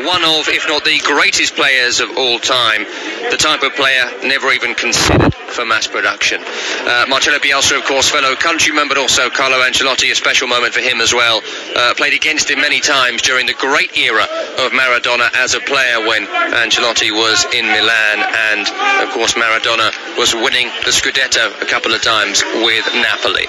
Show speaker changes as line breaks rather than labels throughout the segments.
one of, if not the greatest players of all time, the type of player never even considered for mass production. Marcelo Bielsa, of course, fellow countryman, but also Carlo Ancelotti, a special moment for him as well. Played against him many times during the great era of Maradona as a player when Ancelotti was in Milan, and of course Maradona was winning the Scudetto a couple of times with Napoli.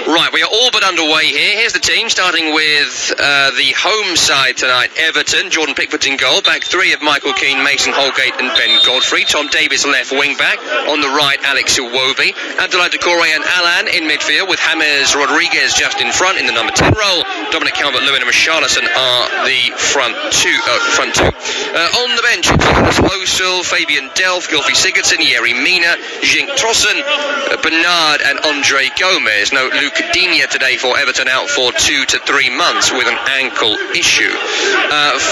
Right, we are all but underway here. Here's the team, starting with the home side tonight. Everton, Jordan Pickford in goal. Back three of Michael Keane, Mason Holgate and Ben Godfrey. Tom Davies left wing back. On the right, Alex Iwobi. Abdoulaye Doucouré and Alan in midfield, with James Rodriguez just in front in the number 10 role. Dominic Calvert-Lewin and Richarlison are the front two. On the bench, Jonas Ozil, Fabian Delph, Gylfi Sigurdsson, Yerry Mina, Jink Trossen, Bernard and Andre Gomez. No Luke Digne today for Everton, out for 2 to 3 months with an ankle issue.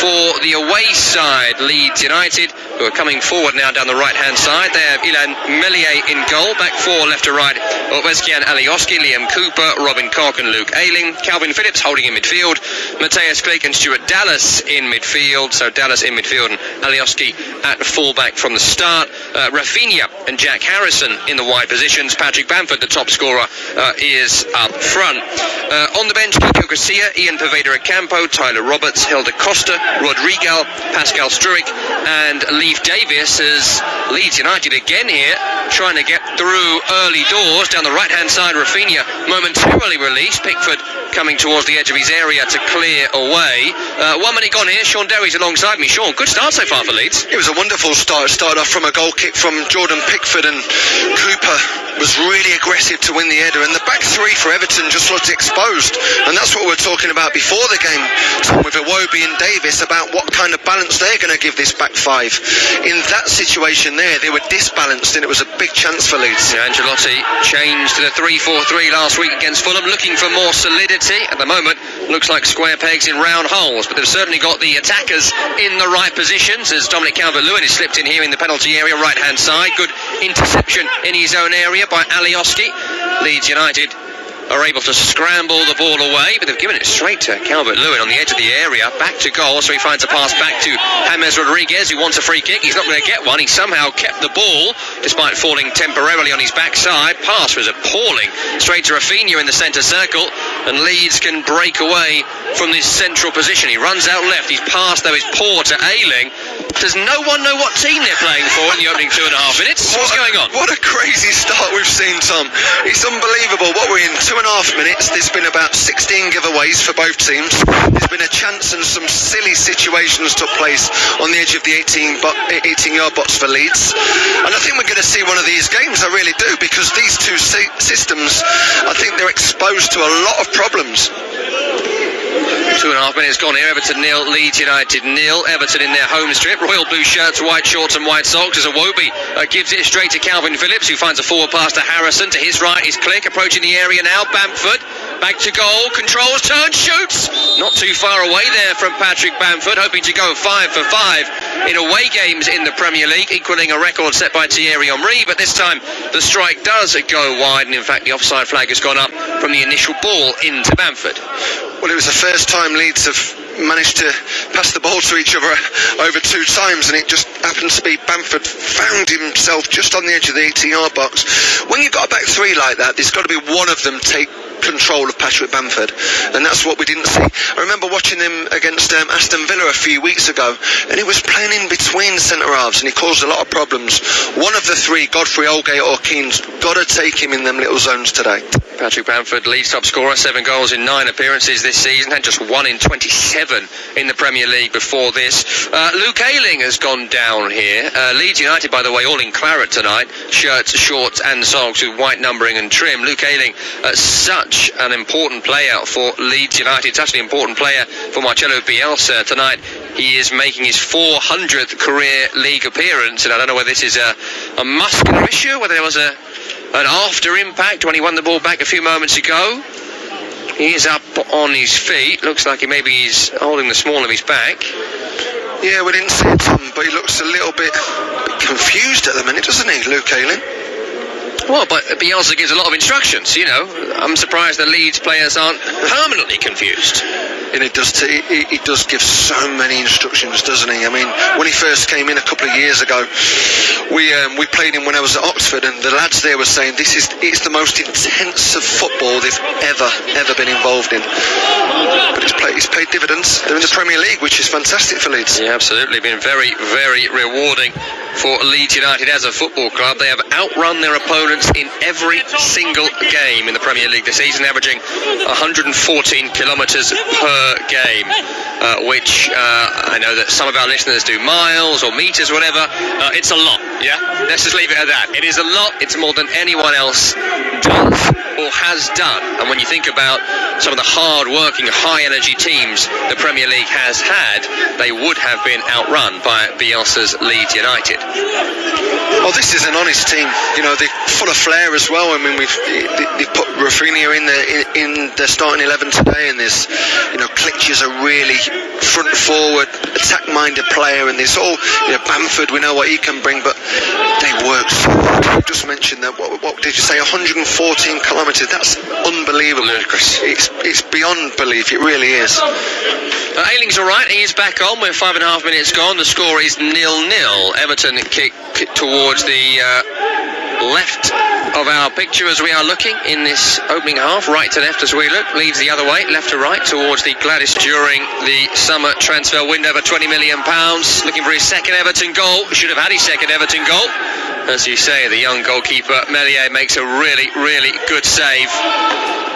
For the away side, Leeds United, who are coming forward now down the right-hand side. They have Ilan Meslier in goal. Back four, left to right, Oveskian Alioski, Liam Cooper, Robin Koch and Luke Ayling. Calvin Phillips holding in midfield. Matthias Clegg and Stuart Dallas in midfield. So Dallas in midfield and Alioski at full-back from the start. Rafinha and Jack Harrison in the wide positions. Patrick Bamford, the top scorer, is up front. On the bench, Kiko Garcia, Ian Poveda Ocampo, Tyler Roberts, Hilda Costa, Rodrigo, Pascal Struijk and Leif Davis, as Leeds United again here trying to get through early doors. Down the right hand side, Rafinha momentarily released. Pickford coming towards the edge of his area to clear away. 1 minute gone here. Sean Derry's alongside me. Sean, good start so far for Leeds.
It was a wonderful start. It started off from a goal kick from Jordan Pickford, and Cooper was really aggressive to win the header, and the back three for Everton just looked exposed, and that's what we were talking about before the game, Tom, with Iwobi and Davis, about what kind of balance they're going to give this back five. In that situation there, they were disbalanced, and it was a big chance for Leeds.
Yeah, Ancelotti changed to the 3-4-3 last week against Fulham, looking for more solidity. At the moment, looks like square pegs in round holes, but they've certainly got the attackers in the right positions, as Dominic Calvert-Lewin is slipped in here in the penalty area, right-hand side. Good interception in his own area by Alioski. Leeds United are able to scramble the ball away, but they've given it straight to Calvert-Lewin on the edge of the area, back to goal, so he finds a pass back to James Rodriguez, who wants a free kick. He's not going to get one. He somehow kept the ball despite falling temporarily on his backside. Pass was appalling, straight to Rafinha in the centre circle, and Leeds can break away from this central position. He runs out left. His pass though is poor to Ayling. Does no one know what team they're playing for in the opening 2.5 minutes? What's going on?
What a crazy start we've seen, Tom. It's unbelievable. What we're in 2.5 minutes. There's been about 16 giveaways for both teams. There's been a chance and some silly situations took place on the edge of the 18-yard box for Leeds. And I think we're going to see one of these games. I really do, because these two systems, I think they're exposed to a lot of problems.
2.5 minutes gone here. Everton 0, Leeds United 0. Everton in their home strip, royal blue shirts, white shorts and white socks, as Iwobi gives it straight to Calvin Phillips, who finds a forward pass to Harrison. To his right is Click, approaching the area now. Bamford back to goal, controls, turns, shoots. Not too far away there from Patrick Bamford, hoping to go 5 for 5 in away games in the Premier League, equalling a record set by Thierry Henry, but this time the strike does go wide, and in fact the offside flag has gone up from the initial ball into Bamford.
Well, it was the first time Leeds have managed to pass the ball to each other over 2 times, and it just happens to be Bamford found himself just on the edge of the 18-yard box. When you've got a back three like that, there's got to be one of them take control of Patrick Bamford, and that's what we didn't see. I remember watching him against Aston Villa a few weeks ago, and he was playing in between centre halves, and he caused a lot of problems. One of the three, Godfrey, Holgate or Keane's got to take him in them little zones today.
Patrick Bamford, Leeds top scorer, 7 goals in 9 appearances this season, had just 1 in 27 in the Premier League before this. Luke Ayling has gone down here. Leeds United, by the way, all in claret tonight, shirts, shorts and socks with white numbering and trim. Luke Ayling, such an important player for Leeds United, such an important player for Marcelo Bielsa tonight. He is making his 400th career league appearance, and I don't know whether this is a muscular issue, whether there was an after impact when he won the ball back a few moments ago. He is up on his feet. Looks like he's holding the small of his back.
Yeah, we didn't see it, Tom, but he looks a little bit confused at the minute, doesn't he, Luke Ayling?
Well, but Bielsa gives a lot of instructions, you know. I'm surprised the Leeds players aren't permanently confused.
And he does give so many instructions, doesn't he? I mean, when he first came in a couple of years ago, we played him when I was at Oxford, and the lads there were saying it's the most intense of football they've ever been involved in. But it's paid dividends. They're in the Premier League, which is fantastic for Leeds.
Yeah, absolutely. Been very, very rewarding for Leeds United as a football club. They have outrun their opponents in every single game in the Premier League this season, averaging 114 kilometres per game, which I know that some of our listeners do miles or metres, whatever. It's a lot, yeah? Let's just leave it at that. It is a lot. It's more than anyone else does or has done. And when you think about some of the hard-working, high-energy teams the Premier League has had, they would have been outrun by Bielsa's Leeds United.
Well, this is an honest team. You know, they're full of flair as well. I mean, they put Rafinha in their starting 11 today, and there's, you know, Klitsch is a really front forward, attack-minded player, and there's all, you know, Bamford, we know what he can bring, but they work so hard. You just mentioned that. What did you say? 114 kilometres. That's unbelievable.
Ludicrous.
It's beyond belief. It really is.
Ayling's all right. He is back on. We're 5.5 minutes gone. The score is 0-0. Everton kick towards the left of our picture as we are looking in this opening half, right to left as we look. Leeds the other way, left to right, towards the Gladys during the summer transfer window for £20 million. Looking for his second Everton goal. Should have had his second Everton goal. As you say, the young goalkeeper Melier makes a really, really good save.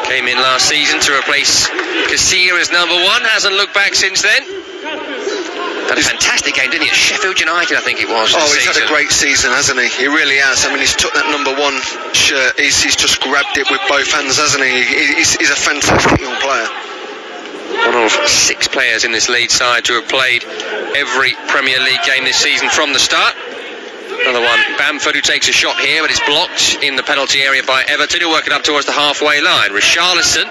Came in last season to replace Casilla as number one. Hasn't looked back since then. Had a fantastic game, didn't he? At Sheffield United, I think it was.
Oh, he's had a great season, hasn't he? He really has. I mean, he's took that number one shirt. He's just grabbed it with both hands, hasn't he? He's a fantastic young player.
One of 6 players in this Leeds side to have played every Premier League game this season from the start. Another one, Bamford, who takes a shot here, but is blocked in the penalty area by Everton, who work it up towards the halfway line. Richarlison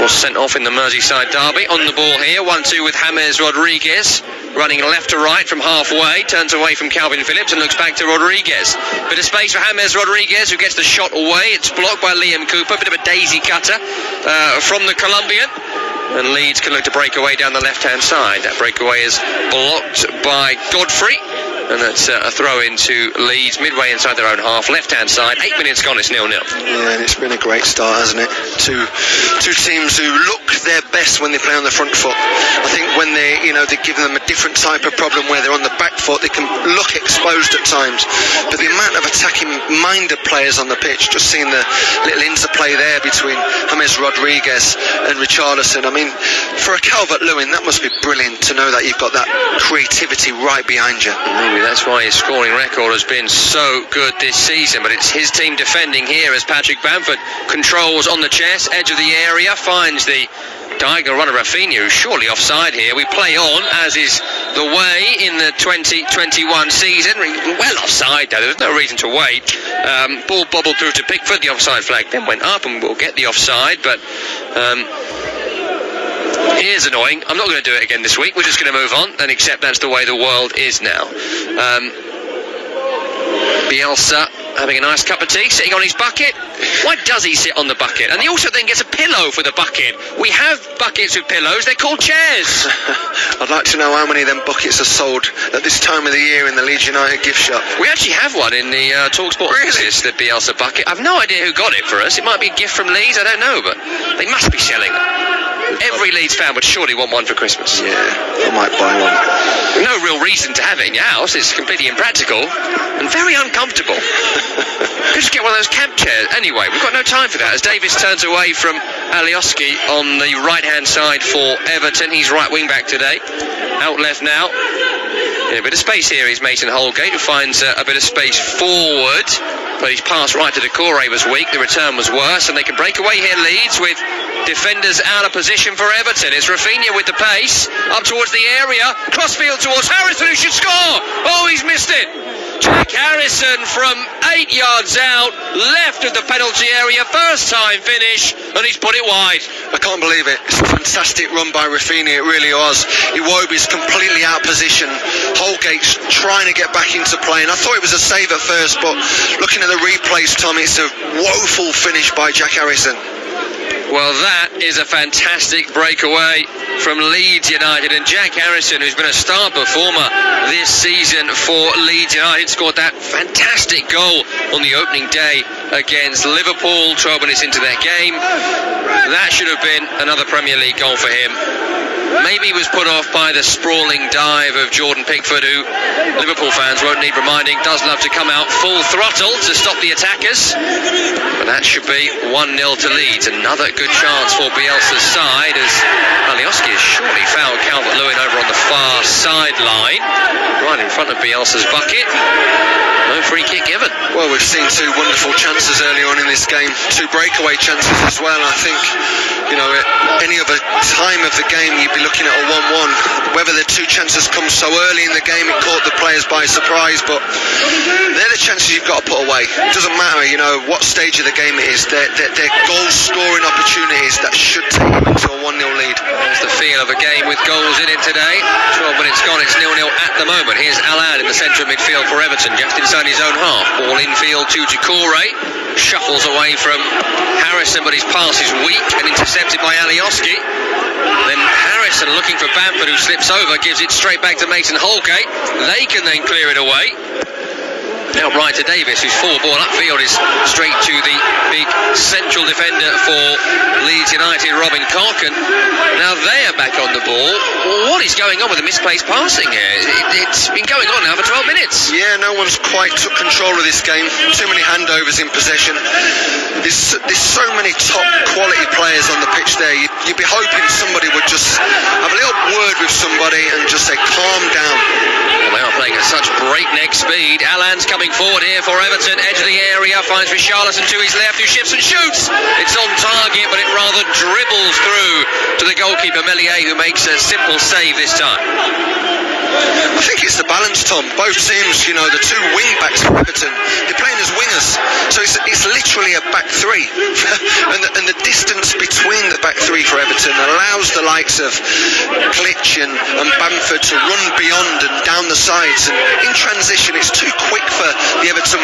was sent off in the Merseyside derby. On the ball here, 1-2 with James Rodriguez, running left to right from halfway, turns away from Calvin Phillips and looks back to Rodriguez. Bit of space for James Rodriguez, who gets the shot away. It's blocked by Liam Cooper, bit of a daisy cutter from the Colombian. And Leeds can look to break away down the left-hand side. That breakaway is blocked by Godfrey. And that's a throw into Leeds midway inside their own half, left-hand side. 8 minutes gone, it's 0-0.
Yeah, and it's been a great start, hasn't it? Two teams who look their best when they play on the front foot. I think when they give them a different type of problem where they're on the back foot, they can look exposed at times. But the amount of attacking-minded players on the pitch, just seeing the little interplay there between James Rodriguez and Richarlison. I mean, for a Calvert-Lewin, that must be brilliant to know that you've got that creativity right behind you.
That's why his scoring record has been so good this season, but it's his team defending here as Patrick Bamford controls on the chest, edge of the area, finds the diagonal runner Rafinha, who's surely offside here. We play on, as is the way in the 2021 season. Well offside, though. There's no reason to wait. Ball bobbled through to Pickford. The offside flag then went up, and we'll get the offside, but here's annoying. I'm not going to do it again this week. We're just going to move on and accept that's the way the world is now. Bielsa having a nice cup of tea, sitting on his bucket. Why does he sit on the bucket? And he also then gets a pillow for the bucket. We have buckets with pillows. They're called chairs.
I'd like to know how many of them buckets are sold at this time of the year in the Leeds United gift shop.
We actually have one in the TalkSport offices, the Bielsa bucket. I've no idea who got it for us. It might be a gift from Leeds, I don't know, but they must be selling them. Every Leeds fan would surely want one for Christmas.
Yeah, I might buy one.
No real reason to have it in your house. It's completely impractical and very uncomfortable. You just get one of those camp chairs. Anyway, we've got no time for that as Davis turns away from Alioski on the right-hand side for Everton. He's right wing-back today. Out left now. In a bit of space here is Mason Holgate, who finds a bit of space forward. But his pass right to Decore was weak. The return was worse. And they can break away here, Leeds, with defenders out of position for Everton. It's Rafinha with the pace up towards the area. Crossfield towards Harrison, who should score. Oh, he's missed it. Jack Harrison from 8 yards out, left of the penalty area, first time finish, and he's put it wide.
I can't believe it. It's a fantastic run by Rafinha, it really was. Iwobi's completely out of position. Holgate's trying to get back into play, and I thought it was a save at first, but looking at the replays, Tom, it's a woeful finish by Jack Harrison.
Well, that is a fantastic breakaway from Leeds United, and Jack Harrison, who's been a star performer this season for Leeds United, scored that fantastic goal on the opening day against Liverpool, 12 minutes into their game. That should have been another Premier League goal for him. Maybe he was put off by the sprawling dive of Jordan Pickford, who Liverpool fans won't need reminding does love to come out full throttle to stop the attackers. But that should be 1-0 to Leeds. Another good chance for Bielsa's side, as Alioski has surely fouled Calvert-Lewin over on the far sideline, right in front of Bielsa's bucket. No free kick given.
Well, we've seen two wonderful chances early on in this game, two breakaway chances as well. I think, you know, at any other time of the game you'd be looking at a 1-1. Whether the two chances come so early in the game, it caught the players by surprise, but they're the chances you've got to put away. It doesn't matter, you know, what stage of the game it is. They're goal-scoring opportunities that should take you into a 1-0 lead.
There's the feel of a game with goals in it today. 12 minutes gone, it's 0-0 at the moment. Here's Alad in the centre of midfield for Everton, just inside his own half. Ball infield to Decore. Shuffles away from Harrison, but his pass is weak and intercepted by Alioski. Then Harrison looking for Bamford, who slips over, gives it straight back to Mason Holgate. They can then clear it away. Now right to Davis, whose full ball upfield is straight to the big central defender for Leeds United, Robin Carkin. Now they are back on the ball. What is going on with the misplaced passing here? It's been going on now for 12 minutes.
Yeah, no one's quite took control of this game. Too many handovers in possession. There's so many top quality players on the pitch there. You'd be hoping somebody would just have a little word with somebody and just say, calm down.
Well, they are playing at such breakneck speed. Alan's coming forward here for Everton, edge of the area, finds Richarlison to his left, who shifts and shoots. It's on target, but it rather dribbles through to the goalkeeper Meslier, who makes a simple save this time.
I think it's the balance, Tom. Both teams, you know, the two wing backs for Everton, they're playing as wingers, so it's literally a back three. and the distance between the back three for Everton allows the likes of Klitsch and Bamford to run beyond and down the sides, and in transition it's too quick for the Everton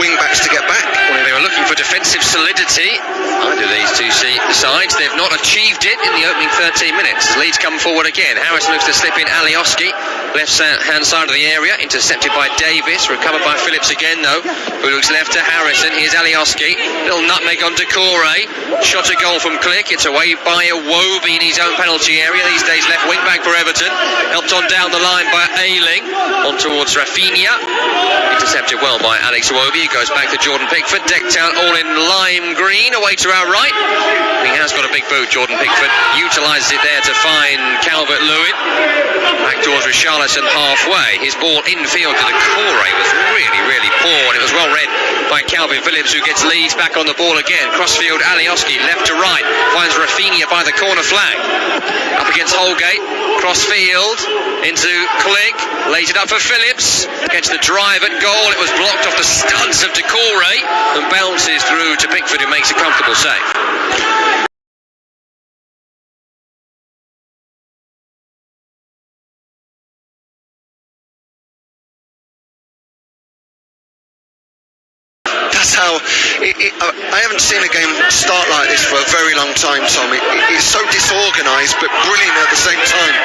wing backs to get back.
Well, they were looking for defensive solidity. Either of these two sides, they've not achieved it in the opening 13 minutes. As Leeds come forward again, Harrison looks to slip in Alioski, left hand side of the area, intercepted by Davis, recovered by Phillips again though, who looks left to Harrison. Here's Alioski, little nutmeg on Decore, shot a goal from Click, it's away by Iwobi in his own penalty area, these days left wing back for Everton, helped on down the line by Ayling, on towards Rafinha, intercepted well by Alex Iwobi, he goes back to Jordan Pickford, decked out all in lime green, away to our right. He has got a big boot, Jordan Pickford, utilises it there to find Calvert-Lewin, back towards Richarlison halfway. His ball infield to Decore was really poor, and it was well read by Calvin Phillips, who gets Leeds back on the ball again. Crossfield Alioski, left to right, finds Rafinha by the corner flag. Up against Holgate, crossfield into Click, lays it up for Phillips, gets the drive at goal. It was blocked off the studs of Decore and bounces through to Pickford, who makes a comfortable save.
That's how I haven't seen a game start like this for a very long time, Tom. It's so disorganised but brilliant at the same time.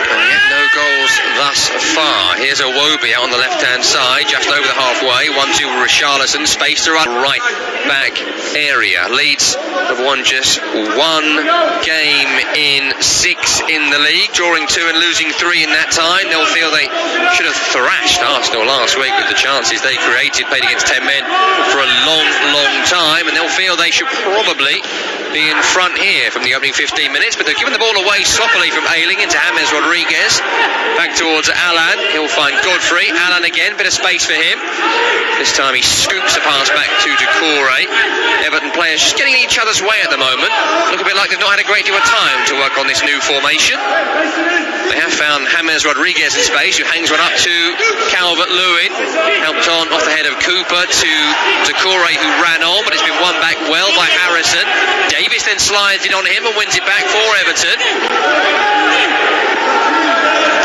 And yet no goals thus far. Here's Iwobi out on the left-hand side, just over the halfway. 1-2 Richarlison, space to run right back area. Leeds have won just one game in 6 in the league, drawing 2 and losing 3 in that time. They'll feel they should have thrashed Arsenal last week with the chances they created, played against 10 men for a long time, and they'll feel they should probably be in front here from the opening 15 minutes, but they've given the ball away sloppily from Ayling into James Rodriguez, back towards Alan. He'll find Godfrey. Alan again, bit of space for him. This time he scoops a pass back to Decore. Everton players just getting in each other's way at the moment. Look a bit like they've not had a great deal of time to work on this new formation. They have found James Rodriguez in space, who hangs one up to Calvert-Lewin, helped on off the head of Cooper to Decore, who ran on, but it's been won back well by Harrison. Davis then slides in on him and wins it back for Everton.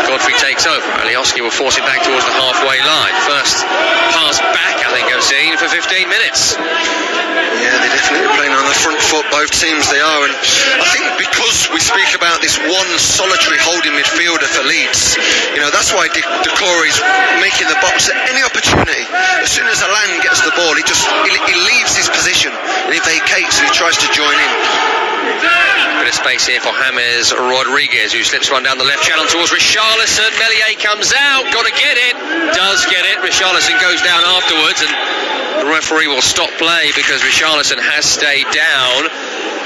Godfrey takes takes over. Alioski will force it back towards the halfway line. First pass back, I think I've seen, for 15 minutes.
Yeah, they're definitely playing on the front foot, both teams they are, and I think because we speak about this one solitary holding midfielder for Leeds, you know, that's why Decore is making the box at any opportunity. As soon as Alan gets the ball, he leaves his position and he vacates and he tries to join in.
Bit of space here for James Rodriguez, who slips one down the left channel towards Richarlison. Meslier comes out, got to get it, does get it. Richarlison goes down afterwards, and the referee will stop play because Richarlison has stayed down.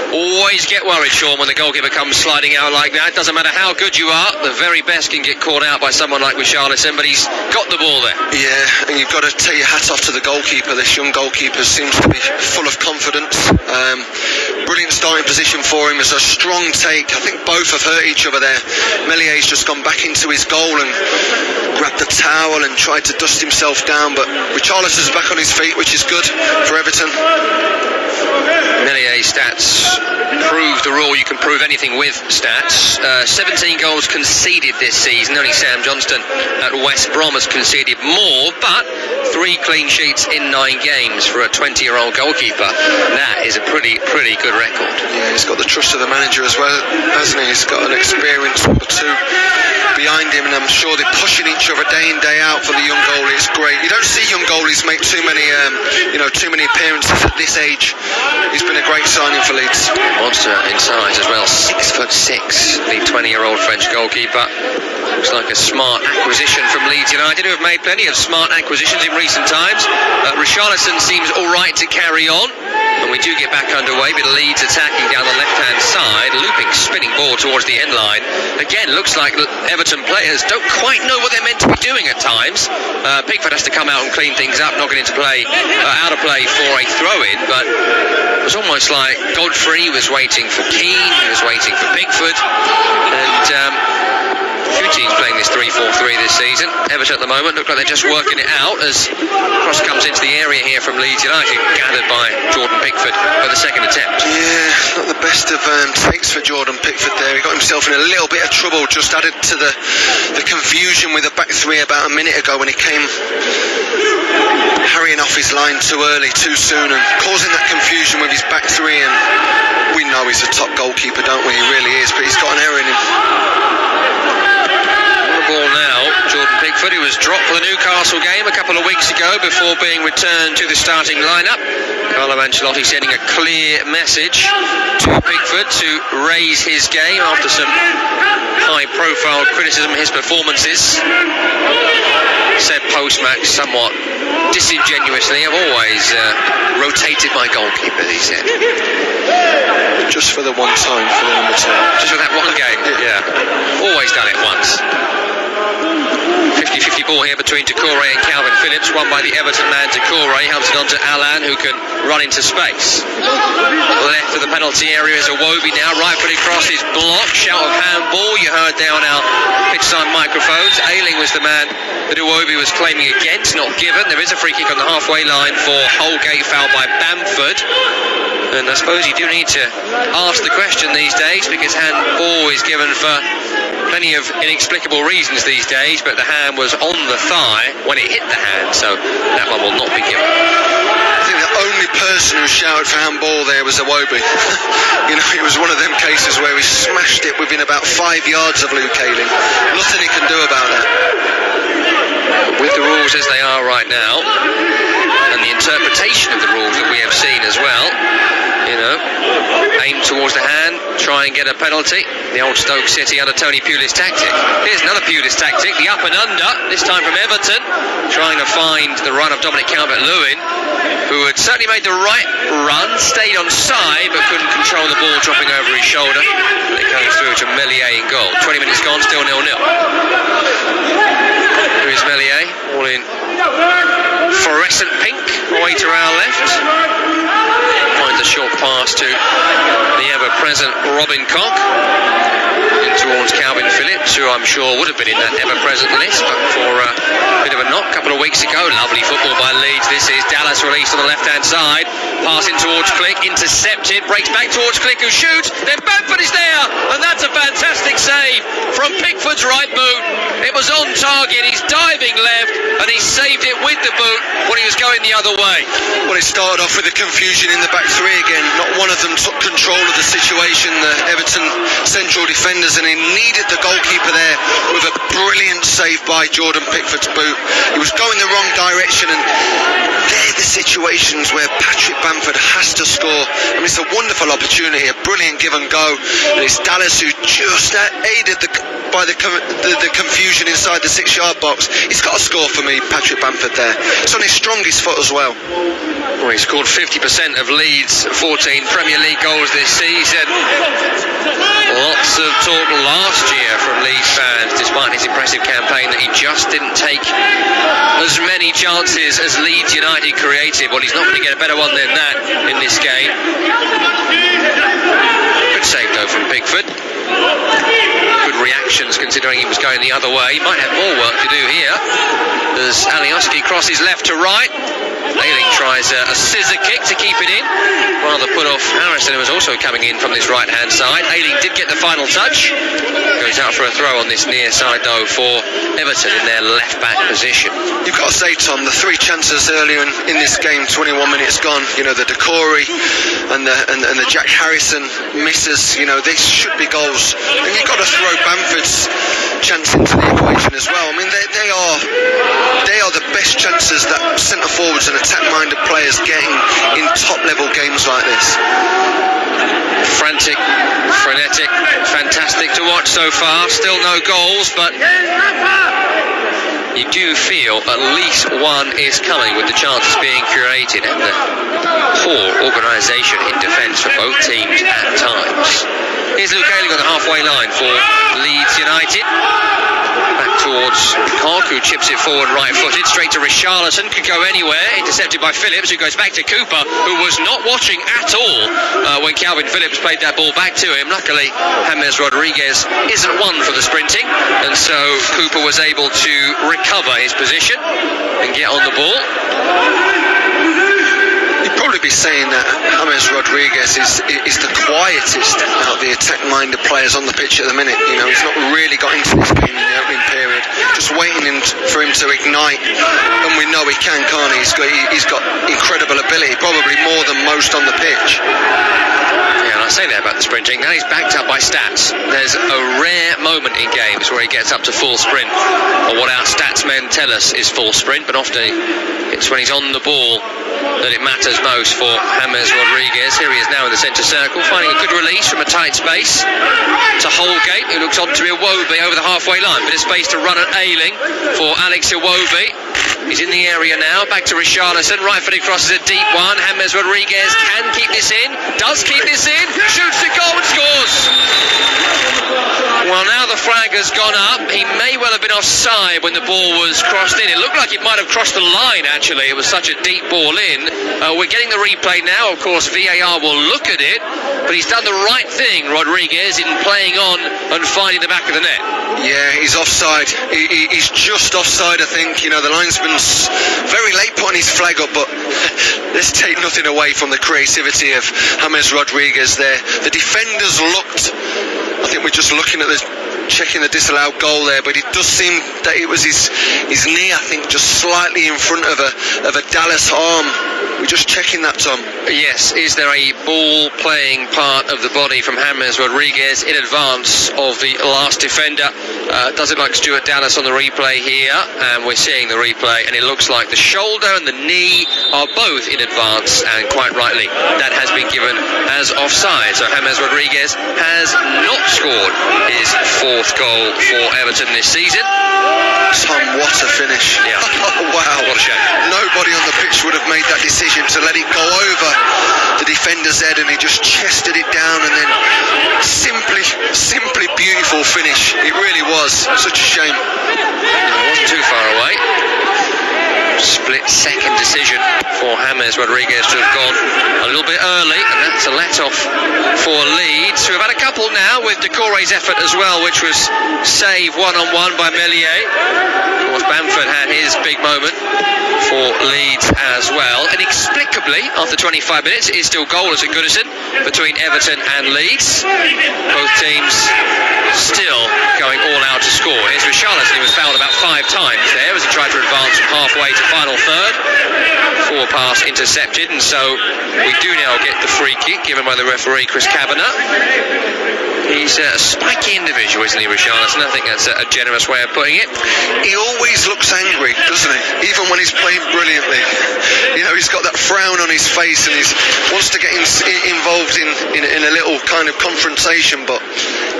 Always get worried, Sean, when the goalkeeper comes sliding out like that. Doesn't matter how good you are, the very best can get caught out by someone like Richarlison, but he's got the ball there.
Yeah, and you've got to take your hat off to the goalkeeper. This young goalkeeper seems to be full of confidence. Brilliant starting position for him. It's a strong take. I think both have hurt each other there. Mellier's just gone back into his goal and grabbed the towel and tried to dust himself down, but Richarlison's back on his feet, which is good for Everton.
Mellier's stats prove the rule. You can prove anything with stats. 17 goals conceded this season. Only Sam Johnston at West Brom has conceded more, but 3 clean sheets in 9 games for a 20-year-old goalkeeper. That is a pretty good record.
Yeah, he's got the trust of the manager as well, hasn't he? He's got an experienced number 2 behind him, and I'm sure they're pushing each other day in, day out for the young goalie. It's great. You don't see young goalies make too many appearances at this age. He's been a great signing for Leeds.
Monster in size as well, 6'6", the 20-year-old French goalkeeper. Looks like a smart acquisition from Leeds United, who have made plenty of smart acquisitions in recent times. Richarlison seems all right to carry on, and we do get back underway with Leeds attacking down the left-hand side, looping, spinning ball towards the end line. Again, looks like Everton players don't quite know what they're meant to be doing at times. Pickford has to come out and clean things up, not get into play, out of play for a throw-in, but it was almost like Godfrey was waiting for Keane, he was waiting for Pickford, and a few teams playing this 3-4-3 this season. Everton at the moment look like they're just working it out as cross comes into the area here from Leeds United, gathered by Jordan Pickford for the second attempt.
Yeah, not the best of takes for Jordan Pickford there. He got himself in a little bit of trouble, just added to the confusion with the back 3 about a minute ago when he came harrying off his line too early, too soon, and causing that confusion with his back 3. And we know he's a top goalkeeper, don't we? He really is, but he's got an error in him.
Ball now, Jordan Pickford, who was dropped for the Newcastle game a couple of weeks ago before being returned to the starting lineup. Carlo Ancelotti sending a clear message to Pickford to raise his game after some high-profile criticism of his performances. Said post-match somewhat disingenuously, I've always rotated my goalkeeper, he said.
Just for the one time, for the number 2.
Just for that one game, yeah. Always done it once. 50-50 ball here between Decore and Calvin Phillips, won by the Everton man Decore, helps it on to Alan, who can run into space. Left of the penalty area is Iwobi now, right-footed cross is blocked, shout of handball, you heard there on our pitch-side microphones. Ayling was the man that Iwobi was claiming against, not given. There is a free kick on the halfway line for Holgate, fouled by Bamford. And I suppose you do need to ask the question these days, because handball is given for plenty of inexplicable reasons these days, but the hand was on the thigh when it hit the hand, so that one will not be given.
I think the only person who shouted for handball there was Iwobi. You know, it was one of them cases where he smashed it within about 5 yards of Luke Ayling. Nothing he can do about that.
With the rules as they are right now, and the interpretation of the rules that we have seen as well, you know, aim towards the hand, try and get a penalty. The old Stoke City under Tony Pulis tactic. Here's another Pulis tactic, the up and under, this time from Everton, trying to find the run of Dominic Calvert-Lewin, who had certainly made the right run, stayed on side, but couldn't control the ball dropping over his shoulder. And it comes through to Meslier in goal. 20 minutes gone, still 0-0. Here's Meslier, all in fluorescent pink, away to our left. Finds a short pass to the ever-present Robin Koch. In towards Calvin Phillips, who I'm sure would have been in that ever-present list, but for a bit of a knock a couple of weeks ago. Lovely football by Leeds. This is Dallas released on the left-hand side. Passing towards Click, intercepted, breaks back towards Click, who shoots. Then Bamford is there, and that's a fantastic save from Pickford's right boot. It was on target. He's diving left, and he saved it with the boot when he was going the other way.
Well, it started off with the confusion in the back three again. Not one of them took control of the situation, the Everton central defenders, and he needed the goalkeeper there with a brilliant save by Jordan Pickford's boot. He was going the wrong direction, and they're the situations where Patrick Bamford has to score. I mean, it's a wonderful opportunity, a brilliant give and go, and it's Dallas who just aided by the confusion inside the 6-yard box. He's got to score for me, Patrick Bamford there. It's on his strongest foot as well.
Well, he scored 50% of Leeds' 14 Premier League goals this season. Lots of talk last year from Leeds fans, despite his impressive campaign, that he just didn't take as many chances as Leeds United created. Well, he's not going to get a better one than that in this game. Good save though from Pickford. Good reactions considering he was going the other way. He might have more work to do here as Alioski crosses left to right. Ayling tries a scissor kick to keep it in, rather put off Harrison, who was also coming in from this right hand side. Ayling did get the final touch. Goes out for a throw on this near side though for Everton in their left back position.
You've got to say, Tom, the 3 chances earlier in this game, 21 minutes gone, you know, the Decore and the Jack Harrison misses, you know, these should be goals. And you've got to throw Bamford's chance into the equation as well. I mean, they are the best chances that centre forwards and attack-minded players getting in top-level games like this.
Frantic, frenetic, fantastic to watch so far. Still no goals, but you do feel at least one is coming with the chances being created and the poor organisation in defence for both teams at times. Here's Luke Ayling on the halfway line for Leeds United. Back towards Cock, who chips it forward right-footed, straight to Richarlison, could go anywhere, intercepted by Phillips, who goes back to Cooper, who was not watching at all when Calvin Phillips played that ball back to him. Luckily, James Rodriguez isn't one for the sprinting, and so Cooper was able to recover his position and get on the ball.
You'd probably be saying that James Rodriguez is the quietest out of the attack-minded players on the pitch at the minute. You know, he's not really got into this game in the opening period. Just waiting for him to ignite, and we know he can, can't he? He's got incredible ability, probably more than most on the pitch.
Yeah, and I say that about the sprinting. Now he's backed up by stats. There's a rare moment in games where he gets up to full sprint, or what our stats men tell us is full sprint, but often it's when he's on the ball that it matters most for James Rodriguez. Here he is now in the centre circle, finding a good release from a tight space to Holgate, who looks on to Iwobi over the halfway line. Bit of space to run at Ayling for Alex Iwobi. He's in the area now, back to Richarlison, right-footed crosses a deep one. James Rodriguez can keep this in, does keep this in, shoots the goal and scores. Well, now the flag has gone up. He may well have been offside when the ball was crossed in. It looked like it might have crossed the line, actually. It was such a deep ball in. We're getting the replay now. Of course, VAR will look at it, but he's done the right thing, Rodriguez, in playing on and finding the back of the net.
Yeah, he's offside. He's just offside, I think. You know, the linesman's very late putting his flag up, but let's take nothing away from the creativity of James Rodriguez there. The defenders looked, I think we're just looking at checking the disallowed goal there, but it does seem that it was his knee, I think, just slightly in front of a Dallas arm. We're just checking that, Tom.
Yes, is there a ball playing part of the body from James Rodriguez in advance of the last defender? Does it like Stuart Dallas on the replay here? And we're seeing the replay, and it looks like the shoulder and the knee are both in advance, and quite rightly that has been given as offside. So James Rodriguez has not scored his 4th goal for Everton this season.
Tom, what a finish.
Yeah.
Oh, wow.
What a shame.
Nobody on the pitch would have made that decision to let it go over the defender's head, and he just chested it down, and then simply beautiful finish. It really was. Such a shame.
It wasn't too far away. Split-second decision for James Rodriguez to have gone a little bit early, and that's a let-off for Leeds, who have had a couple now with Decore's effort as well, which was save one-on-one by Meslier. course, Bamford had his big moment for Leeds as well. Inexplicably, after 25 minutes, it is still goalless at Goodison between Everton and Leeds. Both teams still going all out to score. Here's Richarlison, who was fouled about 5 times there as he tried to advance from halfway to final third. 4 pass intercepted, and so we do now get the free kick given by the referee, Chris Kavanagh. He's a spiky individual, isn't he, Richarlison? I think that's a generous way of putting it.
He always looks angry, doesn't he? Even when he's playing brilliantly. You know, he's got that frown on his face and he wants to get involved in a little kind of confrontation, but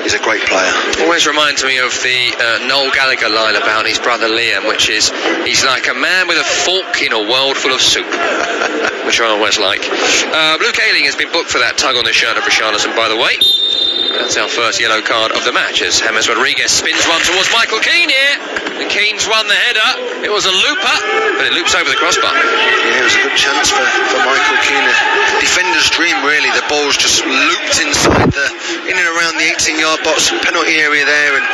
he's a great player.
Always reminds me of the Noel Gallagher line about his brother Liam, which is, he's like a man with a fork in a world full of soup. Which I always like. Luke Ayling has been booked for that tug on the shirt of Richarlison, by the way. That's our first yellow card of the match as James Rodriguez spins one towards Michael Keane here. And Keane's won the header. It was a looper, but it loops over the crossbar.
Yeah, it was a good chance for Michael Keane. Defender's dream, really. The ball's just looped inside in and around the 18-yard box, penalty area there, and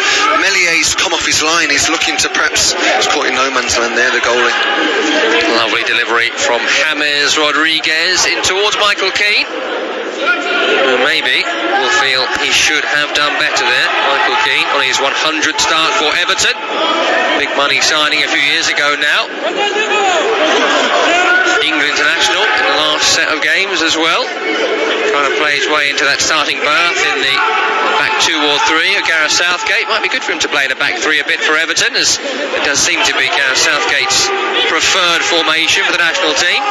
Mellier's come off his line. He's looking to perhaps, he's caught in no man's land there, the goalie.
Lovely delivery from James Rodriguez in towards Michael Keane. Maybe we'll feel he should have done better there. Michael Keane on his 100th start for Everton. Big money signing a few years ago now. England international in the last set of games as well. Trying to play his way into that starting berth in the back 2 or 3 of Gareth Southgate. Might be good for him to play in a back 3 a bit for Everton, as it does seem to be Gareth Southgate's preferred formation for the national team.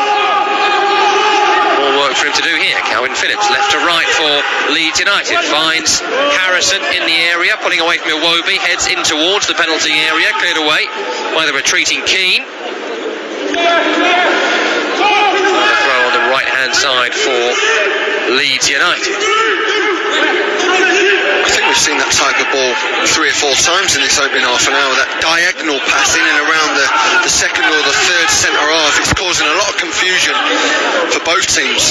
More work for him to do here. Calvin Phillips left to right for Leeds United, finds Harrison in the area, pulling away from Iwobi, heads in towards the penalty area, cleared away by the retreating Keane. Throw on the right hand side for Leeds United.
I think we've seen that type of ball 3 or 4 times in this opening half an hour, that diagonal pass in and around the second or the third centre half. It's causing a lot of confusion for both teams.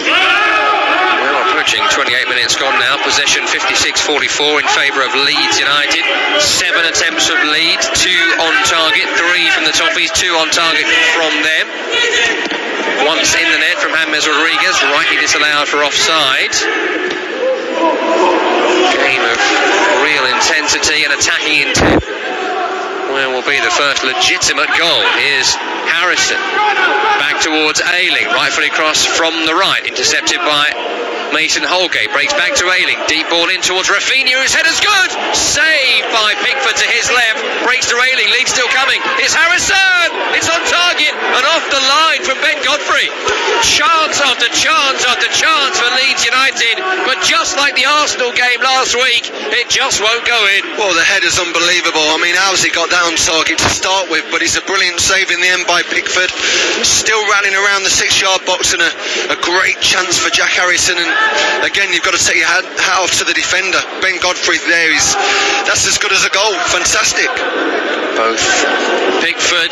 Well, approaching 28 minutes gone now. Possession 56-44 in favour of Leeds United. 7 attempts of Leeds, 2 on target, 3 from the Toffees, 2 on target from them. Once in the net from James Rodriguez, rightly disallowed for offside. Game of real intensity and attacking intent. Where will be the first legitimate goal? Here's Harrison back towards Ayling, rightfully crossed from the right, intercepted by Mason Holgate, breaks back to Ayling, deep ball in towards Rafinha, whose header's good, saved by Pickford to his left, breaks to Ayling, lead still coming, it's Harrison, it's on target and off the line from Ben Godfrey. Chance after chance after chance for Leeds United, but just like the Arsenal game last week, it just won't go in.
Well, the header's unbelievable. I mean, how's he got that on target to start with? But it's a brilliant save in the end by Pickford. Still rallying around the 6-yard box, and a great chance for Jack Harrison. And again, you've got to take your hat off to the defender. Ben Godfrey there, that's as good as a goal. Fantastic.
Both Pickford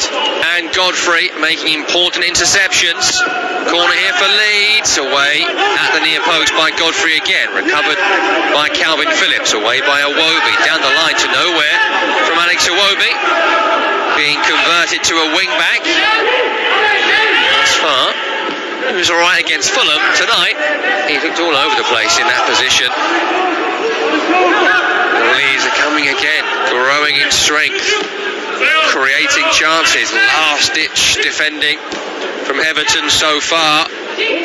and Godfrey making important interceptions. Corner here for Leeds, away at the near post by Godfrey again, recovered by Calvin Phillips, away by Iwobi, down the line to nowhere from Alex Iwobi, being converted to a wing back. Thus far, he was alright against Fulham. Tonight, he looked all over the place in that position. The Leeds are coming again, growing in strength, creating chances. Last-ditch defending from Everton so far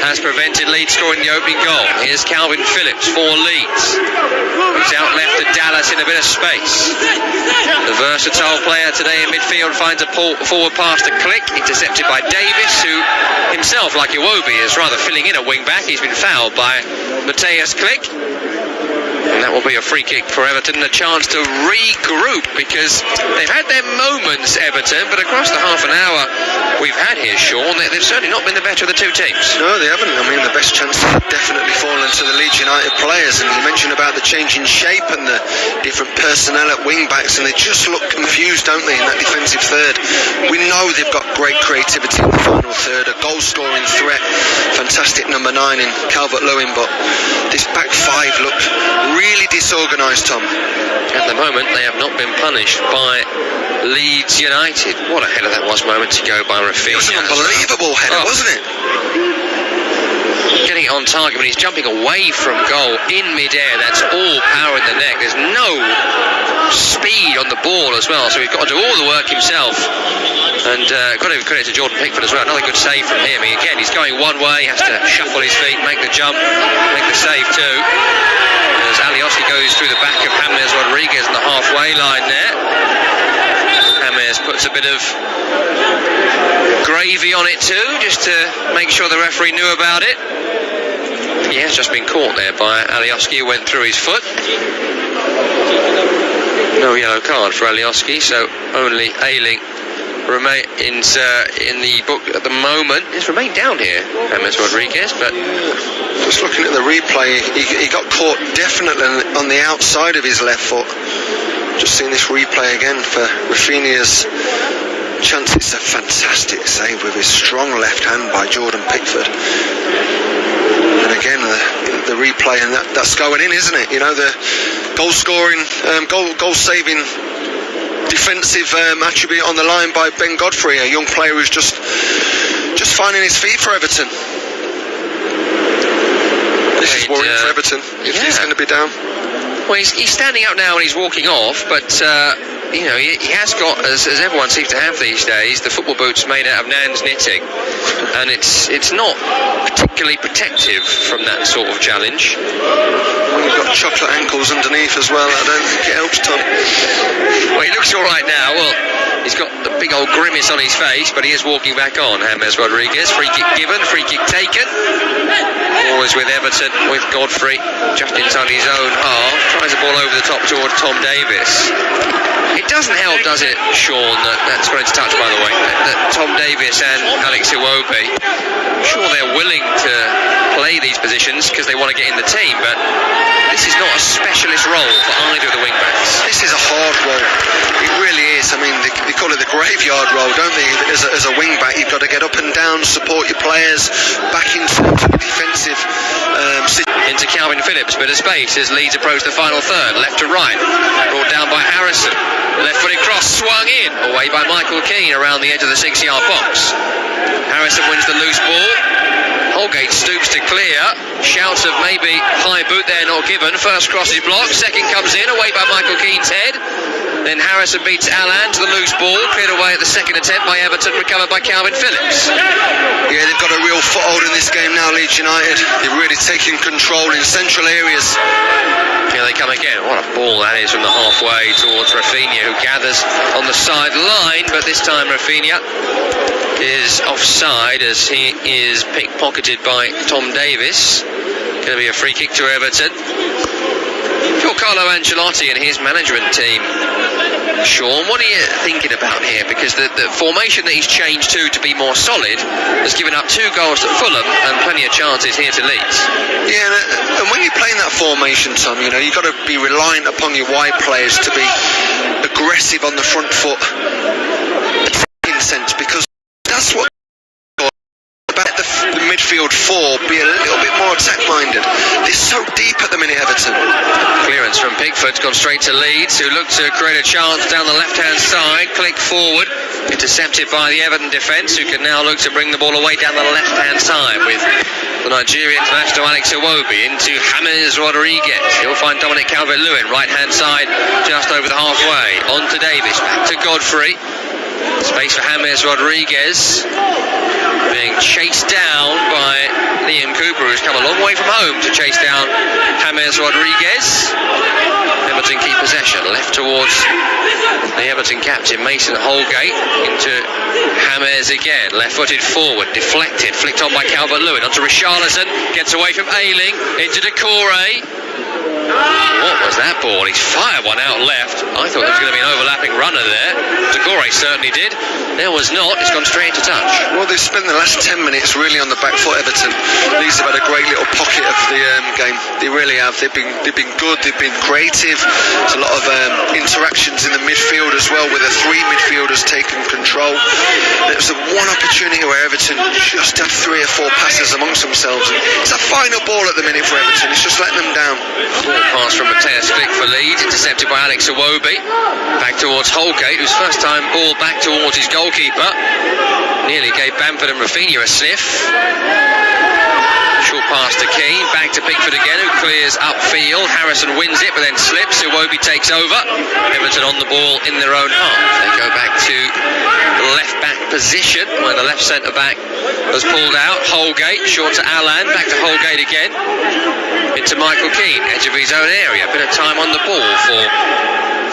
has prevented Leeds scoring the opening goal. Here's Calvin Phillips for Leeds. He's out left to Dallas in a bit of space. The versatile player today in midfield finds a forward pass to Click, intercepted by Davis, who himself, like Iwobi, is rather filling in a wing back. He's been fouled by Matthias Click. And that will be a free kick for Everton, a chance to regroup, because they've had their moments, Everton, but across the half an hour we've had here, Sean, they've certainly not been the better of the two teams.
No, they haven't. I mean, the best chances have definitely fallen to the Leeds United players, and you mentioned about the change in shape and the different personnel at wing-backs, and they just look confused, don't they, in that defensive third. We know they've got great creativity in the final third, a goal-scoring threat, fantastic number 9 in Calvert-Lewin, but this back 5 looked really really disorganised, Tom.
At the moment, they have not been punished by Leeds United. What a header that was moments ago by Rafinha.
It was an unbelievable header, wasn't it?
Getting it on target when he's jumping away from goal in mid-air. That's all power in the neck. There's no speed on the ball as well, so he's got to do all the work himself. And got to give credit to Jordan Pickford as well. Another good save from him. Again, he's going one way, has to shuffle his feet, make the jump, make the save too. As Alioski goes through the back of James Rodriguez on the halfway line there. James puts a bit of gravy on it too, just to make sure the referee knew about it. He has just been caught there by Alioski, who went through his foot. No yellow card for Alioski, so only Ayling remains in the book at the moment. He's remained down here, James Rodriguez, but
just looking at the replay, he got caught definitely on the outside of his left foot. Just seeing this replay again for Rafinha's chance. It's a fantastic save with his strong left hand by Jordan Pickford. And again, the replay, and that's going in, isn't it? You know, the goal-scoring, goal-saving defensive attribute on the line by Ben Godfrey, a young player who's just finding his feet for Everton. This is worrying for Everton if he's going to be down.
Well, he's standing up now and he's walking off, but you know, he has got, as everyone seems to have these days, the football boots made out of Nan's knitting, and it's not particularly protective from that sort of challenge.
Well, you've got chocolate ankles underneath as well. I don't think it helps, Tom.
Well, he looks all right now. Well, he's got the big old grimace on his face, but he is walking back on. James Rodriguez, free kick given, free kick taken. Always with Everton, with Godfrey just inside his own half. Tries the ball over the top towards Tom Davis. It doesn't help, does it, Sean, that's got into touch, by the way, that Tom Davis and Alex Iwobi, I'm sure they're willing to play these positions because they want to get in the team, but this is not a specialist role for either of the wing-backs.
This is a hard role. It really is. I mean, they call it the graveyard role, don't they? As a wing-back, you've got to get up and down, support your players, back into the defensive
into Calvin Phillips, bit of space as Leeds approach the final third, left to right, brought down by Harrison. Left-footed cross swung in, away by Michael Keane around the edge of the 6-yard box. Harrison wins the loose ball. Holgate stoops to clear. Shouts of maybe high boot there not given. First cross is blocked. Second comes in, away by Michael Keane's head. Then Harrison beats Allan to the loose ball. Cleared away at the second attempt by Everton, recovered by Calvin Phillips.
Yeah, they've got a real foothold in this game now, Leeds United. They're really taking control in central areas.
Here they come again. What a ball that is from the halfway towards Rafinha, who gathers on the sideline, but this time Rafinha is offside as he is pickpocketed by Tom Davis. Going to be a free kick to Everton. For Carlo Ancelotti and his management team, Sean, what are you thinking about here? Because the formation that he's changed to be more solid has given up 2 goals to Fulham and plenty of chances here to Leeds.
Yeah, and when you're playing that formation, Tom, you know, you've got to be reliant upon your wide players to be aggressive on the front foot, in a sense, because that's what about the midfield 4, be a little bit more attack-minded. They're so deep at the minute, Everton.
Clearance from Pickford's gone straight to Leeds, who look to create a chance down the left-hand side. Click forward, intercepted by the Everton defence, who can now look to bring the ball away down the left-hand side with the Nigerian international Alex Iwobi into James Rodriguez. He'll find Dominic Calvert-Lewin, right-hand side, just over the halfway. On to Davis, back to Godfrey. Space for James Rodriguez. Being chased down by Liam Cooper, who's come a long way from home to chase down James Rodriguez. Everton keep possession, left towards the Everton captain Mason Holgate, into James again, left-footed forward, deflected, flicked on by Calvert-Lewin, onto Richarlison, gets away from Ayling, into Decore. What was that ball? He's fired one out left. I thought there was going to be an overlapping runner there. Decore certainly did. There was not. It's gone straight to touch.
Well, they've spent the last 10 minutes really on the back foot, Everton. Leeds have had a great little pocket of the game. They really have. They've been good. They've been creative. There's a lot of interactions in the midfield as well, with the 3 midfielders taking control. There was the one opportunity where Everton just had 3 or 4 passes amongst themselves. It's a final ball at the minute for Everton. It's just letting them down.
Ball pass from Mateus Flick for Leeds, intercepted by Alex Iwobi. Back towards Holgate, whose first time ball back towards his goalkeeper. Nearly gave Bamford and Rafinha a sniff. Short pass to Keane, back to Pickford again, who clears upfield. Harrison wins it, but then slips. Iwobi takes over. Everton on the ball in their own half. They go back to the left-back position, where the left centre-back was pulled out. Holgate, short to Allan, back to Holgate again. Into Michael Keane, edge of his own area. A bit of time on the ball for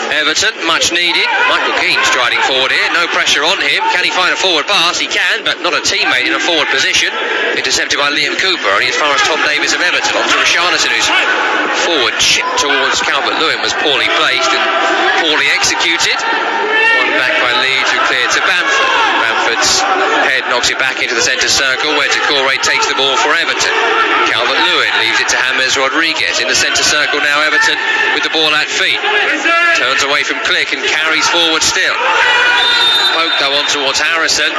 Everton, much needed. Michael Keane striding forward here, no pressure on him. Can he find a forward pass? He can, but not a teammate in a forward position. Intercepted by Liam Cooper, only as far as Tom Davies of Everton. On to Richarlison, whose forward chip towards Calvert-Lewin was poorly placed and poorly executed. One back by Leeds, who cleared to Bamford. Bamford's head knocks it back into the centre circle, where Doucouré takes the ball for Everton. Calvert-Lewin leaves it to James Rodriguez. In the centre circle now, Everton with the ball at feet. Turns away from Click and carries forward still. Poke though on towards Harrison.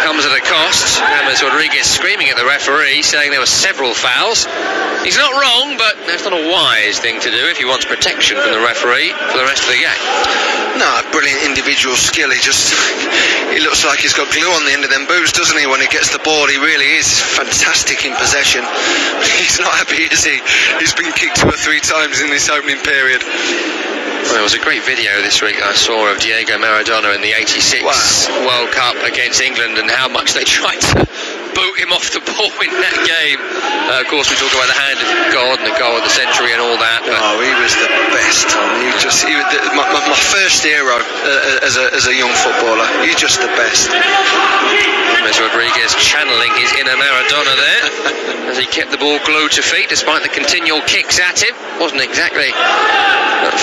Comes at a cost. James Rodriguez screaming at the referee, saying there were several fouls. He's not wrong, but that's not a wise thing to do if he wants protection from the referee for the rest of the game.
No, brilliant individual skill. He looks like he's got glue on the end of them boots, doesn't he, when he gets the ball? He really is fantastic in possession. He's not happy, is he? He's been kicked 2 or 3 times in this opening period.
Well, there was a great video this week I saw of Diego Maradona in the '86 World Cup against England, and how much they tried to boot him off the ball in that game. Of course, we talk about the hand of God and the goal of the century and all that. But
oh, he was the best, Tom. My first hero as a young footballer. He's just the best.
James Rodriguez channeling his inner Maradona there as he kept the ball glued to feet despite the continual kicks at him. Wasn't exactly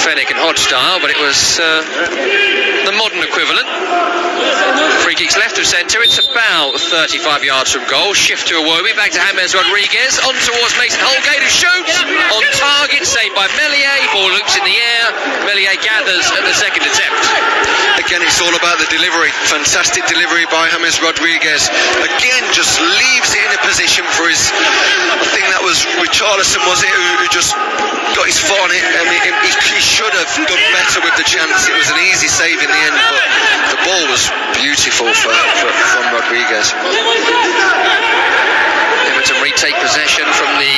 Fenwick and Hodge style, but it was the modern equivalent. Free kicks left of centre. It's about 35 yards from goal. Shift to Iwobi, back to James Rodriguez, on towards Mason Holgate, who shoots on target, saved by Meslier. Ball loops in the air. Meslier gathers at the second attempt.
Again, it's all about the delivery. Fantastic delivery by James Rodriguez. Again, just leaves it in a position for his, I think that was Richarlison, was it, who just got his foot on it. I mean, he should have done better with the chance. It was an easy save in the end, but the ball was beautiful from Rodriguez.
Everton retake possession from the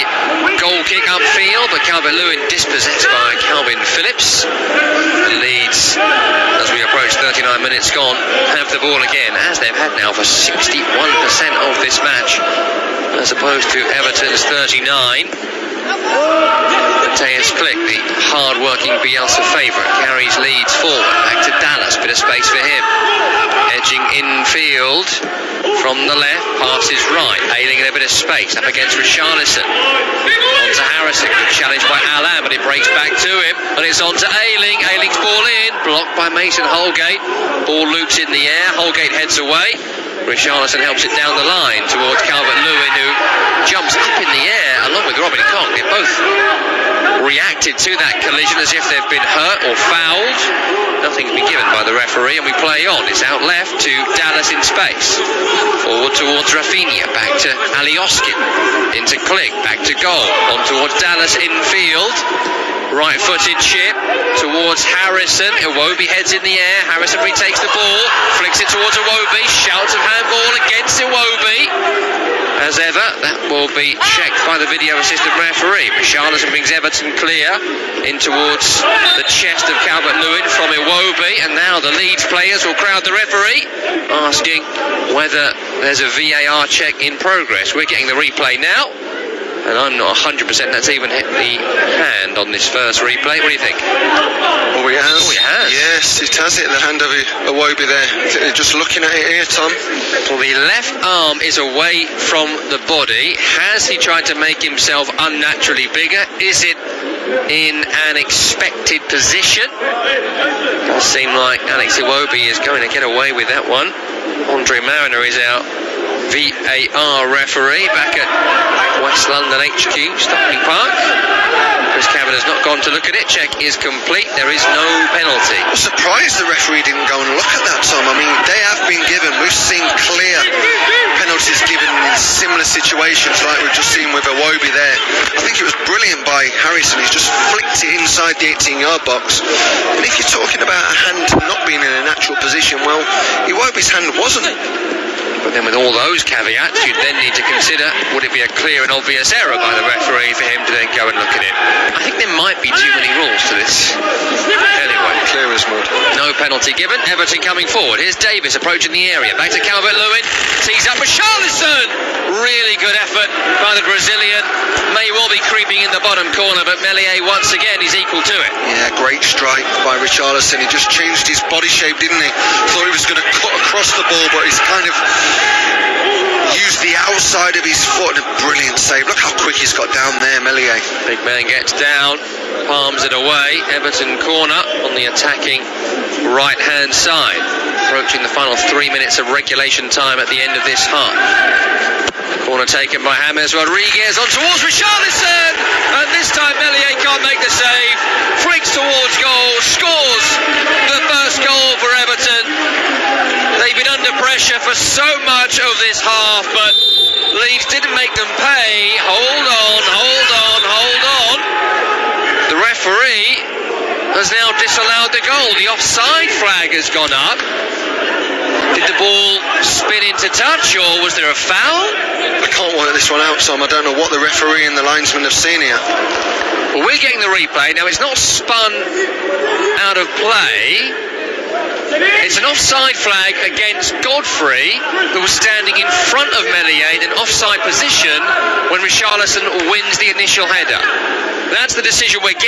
goal kick upfield, but Calvert-Lewin dispossessed by Calvin Phillips. The Leeds, as we approach 39 minutes gone, have the ball again, as they've had now for 61% of this match, as opposed to Everton's 39. Mateus Flick, the hard-working Bielsa favourite, carries Leeds forward, back to Dallas, bit of space for him. Edging infield from the left, passes right, Ayling in a bit of space, up against Richarlison. On to Harrison, good challenge by Allan, but it breaks back to him, and it's on to Ayling. Ayling's ball in, blocked by Mason Holgate. Ball loops in the air, Holgate heads away. Richarlison helps it down the line towards Calvert-Lewin, who jumps up in the air along with Robin Koch. They both reacted to that collision as if they've been hurt or fouled. Nothing's been given by the referee, and we play on. It's out left to Dallas in space. Forward towards Rafinha, back to Alioski, into Click, back to goal. On towards Dallas infield. Right-footed chip towards Harrison. Iwobi heads in the air. Harrison retakes the ball, flicks it towards Iwobi. Shouts of handball against Iwobi. As ever, that will be checked by the video assistant referee. Richarlison brings Everton clear in towards the chest of Calvert-Lewin from Iwobi, and now the Leeds players will crowd the referee, asking whether there's a VAR check in progress. We're getting the replay now, and I'm not 100% that's even hit the hand on this first replay. What do you think?
Oh, it has.
Oh, it has.
Yes, it has hit the hand of Iwobi there. Just looking at it here, Tom.
Well, the left arm is away from the body. Has he tried to make himself unnaturally bigger? Is it in an expected position? Does seem like Alex Iwobi is going to get away with that one. Andre Mariner is out VAR referee back at West London HQ, Stockley Park. Chris Cavanagh's not gone to look at it. Check is complete. There is no penalty.
I'm surprised the referee didn't go and look at that, Tom. I mean, they have been given. We've seen clear penalties given in similar situations like we've just seen with Iwobi there. I think it was brilliant by Harrison. He's just flicked it inside the 18-yard box. And if you're talking about a hand not being in a natural position, well, Iwobi's hand wasn't.
But then with all those caveats, you'd then need to consider, would it be a clear and obvious error by the referee for him to then go and look at it? I think there might be too many rules to this. Anyway,
Clear as mud.
no penalty given. Everton coming forward. Here's Davis approaching the area. Back to Calvert-Lewin. Tees up with Richarlison. Really good effort by the Brazilian. May well be creeping in the bottom corner, but Meslier once again is equal to it.
Yeah, great strike by Richarlison. He just changed his body shape, didn't he? Thought he was going to cut across the ball, but he's kind of used the outside of his foot. And a brilliant save. Look how quick he's got down there, Meslier.
Big man gets down, palms it away. Everton corner on the attacking right-hand side. Approaching the final 3 minutes of regulation time at the end of this half. Corner taken by James Rodriguez on towards Richarlison, and this time Meslier can't make the save. Freaks towards goal, scores the first goal for Everton. They've been under pressure for so much of this half, but Leeds didn't make them pay. Hold on. The referee has now disallowed the goal. The offside flag has gone up. Did the ball spin into touch, or was there a foul?
I can't work this one out, Tom. I don't know what the referee and the linesman have seen here.
Well, we're getting the replay. Now, it's not spun out of play. It's an offside flag against Godfrey, who was standing in front of Meslier in an offside position when Richarlison wins the initial header. That's the decision we're getting.